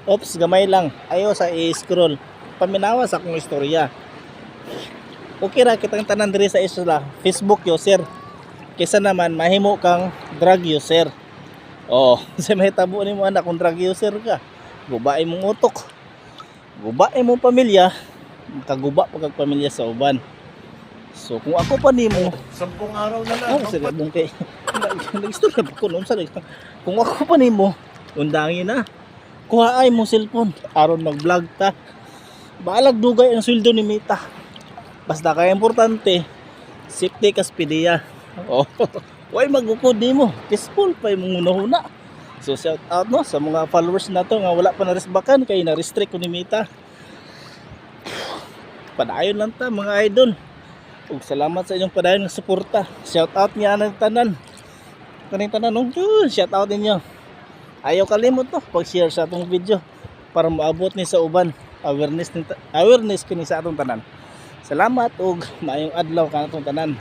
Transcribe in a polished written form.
Oops, gamay lang. Ayo sa i-scroll. Paminawa sa akong istorya. Okay ra kitang tanan diri sa isla, Facebook user. Kaysa naman mahimo kang drug user. Oh, sa mahitabo nimo anak kung drug user ka. Gubain mong utok. Gubain mong pamilya, makaguba pa kag pamilya sa uban. So kung ako pa nimo, 10 araw na lang. oh, sige dong kay. Nag-istorya pa ko noon sa kung ako pa nimo, undangin na. Kuhaay mo cellphone aron mag-vlog ta. Balag dugay ang sweldo ni Mita. Basta kaya importante, safety kaspidiya. Oh, why magukod nimo? Peaceful pa yung una-una. So shout out no sa mga followers na to nga wala pa na-resbakan kay na-restrict ko ni Mita. Padayon lang ta mga idol. Ug salamat sa inyong padayon nga suporta. Shout out niya ng tanan. Kaning tanan no. Shout out ninyo. Ayaw kalimot no pag-share sa atong video para maabot ni sa uban awareness kini sa atong tanan. Salamat ug maayong adlaw kanatong tanan.